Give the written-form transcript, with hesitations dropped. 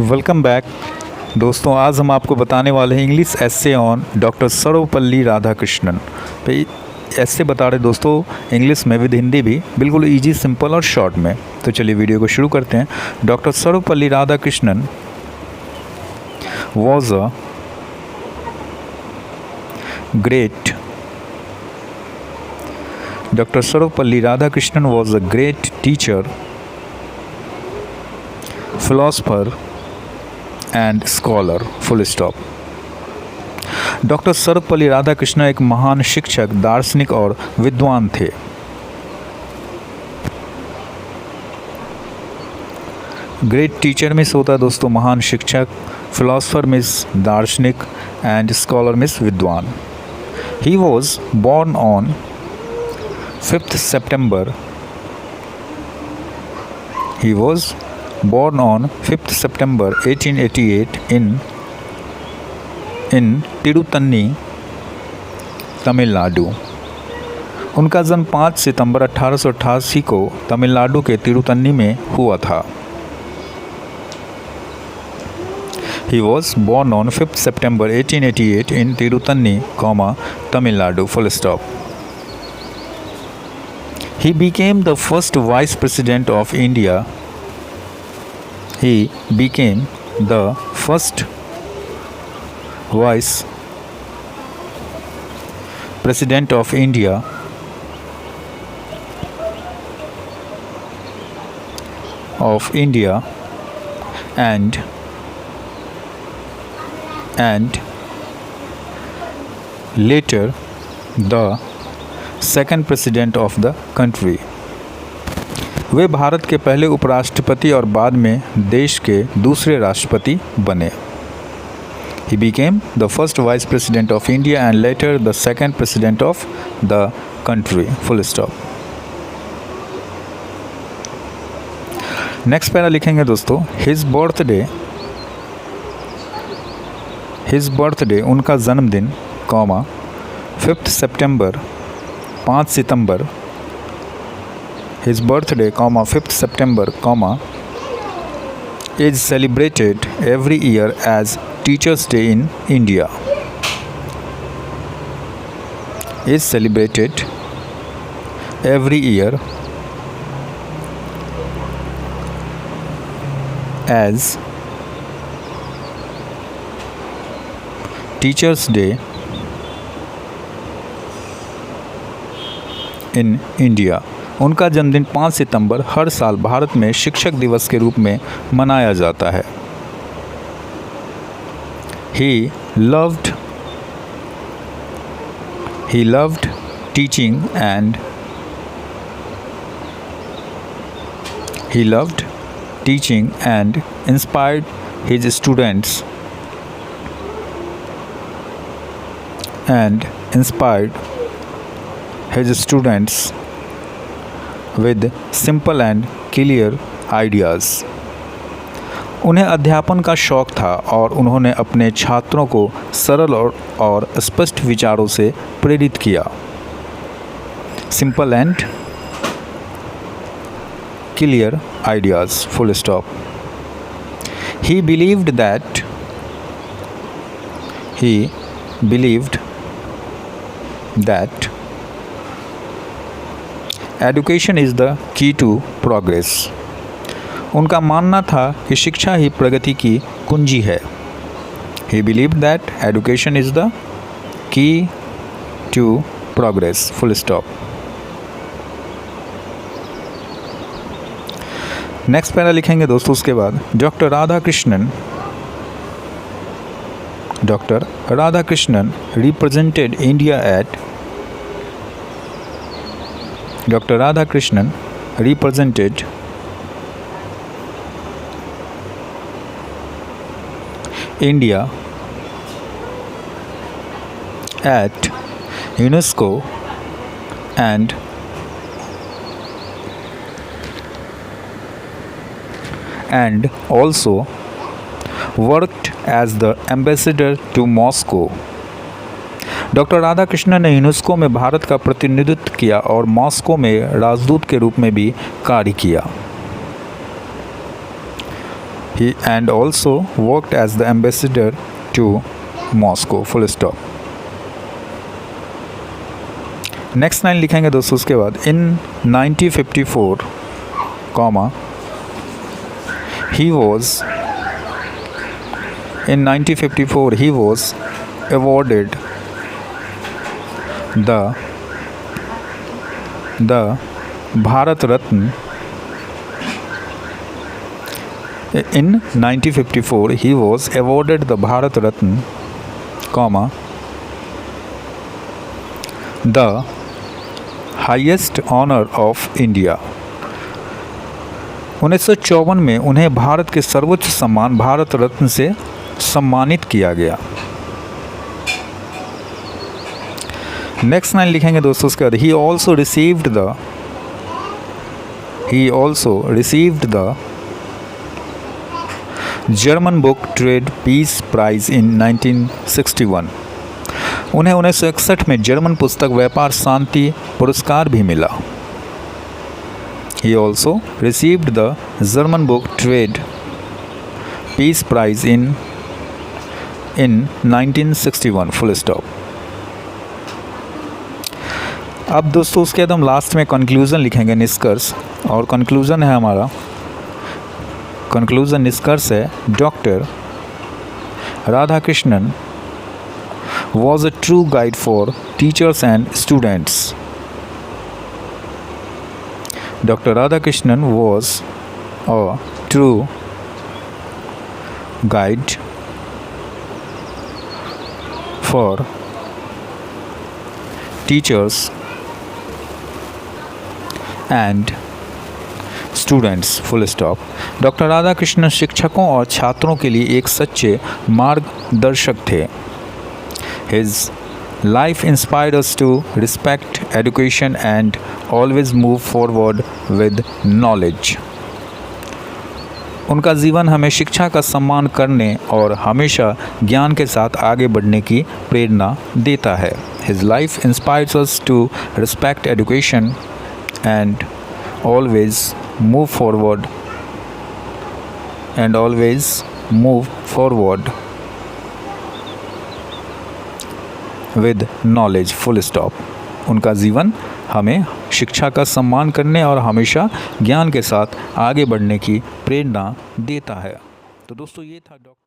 Welcome back दोस्तों। आज हम आपको बताने वाले हैं English essay on doctor Sarvepalli Radhakrishnan पे ऐसे बता रहे दोस्तों, इंग्लिश में विद हिंदी भी, बिल्कुल इजी, सिंपल और शॉर्ट में। तो चलिए वीडियो को शुरू करते हैं। Doctor Sarvepalli Radhakrishnan was a great Dr. Sarvapalli Radhakrishnan was a great teacher, philosopher and scholar. Full stop. Doctor Sarvepalli Radhakrishnan एक महान शिक्षक, दार्शनिक और विद्वान थे। ग्रेट टीचर मिस होता है दोस्तों महान शिक्षक, फिलोसफर मिस दार्शनिक एंड स्कॉलर मिस विद्वान। He was born on 5th September. He was born on 5th September 1888 in Tiruttani, Tamil Nadu. उनका जन्म 5 सितंबर 1888 को तमिलनाडु के तिरुतन्नी में हुआ था। He was born on 5th September 1888 in Tiruttani, Tamil Nadu, full stop. He became the first Vice President of India. He became the first Vice President of India and later the second president of the country. वे भारत के पहले उपराष्ट्रपति और बाद में देश के दूसरे राष्ट्रपति बने। He became the first vice president of India and later the second president of the country. Full stop. Next para लिखेंगे दोस्तों, हिज बर्थडे उनका जन्मदिन, 5th September 5 September, his birthday, 5th September, is celebrated every year as Teachers' Day in India. Is celebrated every year as Teachers' Day in India. उनका जन्मदिन 5 सितंबर हर साल भारत में शिक्षक दिवस के रूप में मनाया जाता है। He loved teaching and inspired his students with simple and clear ideas. उन्हें अध्यापन का शौक था और उन्होंने अपने छात्रों को सरल और स्पष्ट विचारों से प्रेरित किया। Simple and clear ideas. Full stop. He believed that education is the key to progress. उनका मानना था कि शिक्षा ही प्रगति की कुंजी है। He believe that education is the key to progress. Full stop. Next para लिखेंगे दोस्तों उसके बाद, doctor Radhakrishnan represented India at Dr. Radhakrishnan represented India at UNESCO and also worked as the ambassador to Moscow. Doctor Radhakrishnan ने UNESCO में भारत का प्रतिनिधित्व किया और मॉस्को में राजदूत के रूप में भी कार्य किया। he and also worked as the ambassador to Moscow, full stop. Next line लिखेंगे दोस्तों उसके बाद इन 1954 comma he was in 1954 he was awarded the Bharat Ratna. In 1954 he was awarded the Bharat Ratna, comma, the highest honor of India. 1954 में उन्हें भारत के सर्वोच्च सम्मान भारत रत्न से सम्मानित किया गया। नेक्स्ट लाइन लिखेंगे दोस्तों उसके बाद he also received the German book trade peace prize in 1961। उन्हें 1961 में जर्मन पुस्तक व्यापार शांति पुरस्कार भी मिला। He also received the German book trade peace prize in 1961, full stop. अब दोस्तों उसके बाद हम लास्ट में कंक्लूज़न लिखेंगे, निष्कर्ष। और कंक्लूज़न है हमारा, कंक्लूज़न निष्कर्ष है, doctor Radhakrishnan was a true guide for teachers and students. Dr. Radhakrishnan was a true guide for teachers and students, full stop. Doctor Radhakrishnan शिक्षकों और छात्रों के लिए एक सच्चे मार्गदर्शक थे। His life inspired us to respect education and always move forward with knowledge. उनका जीवन हमें शिक्षा का सम्मान करने और हमेशा ज्ञान के साथ आगे बढ़ने की प्रेरणा देता है। His life inspires us to respect education and always move forward with knowledge, full stop. उनका जीवन हमें शिक्षा का सम्मान करने और हमेशा ज्ञान के साथ आगे बढ़ने की प्रेरणा देता है। तो दोस्तों ये था डॉक्टर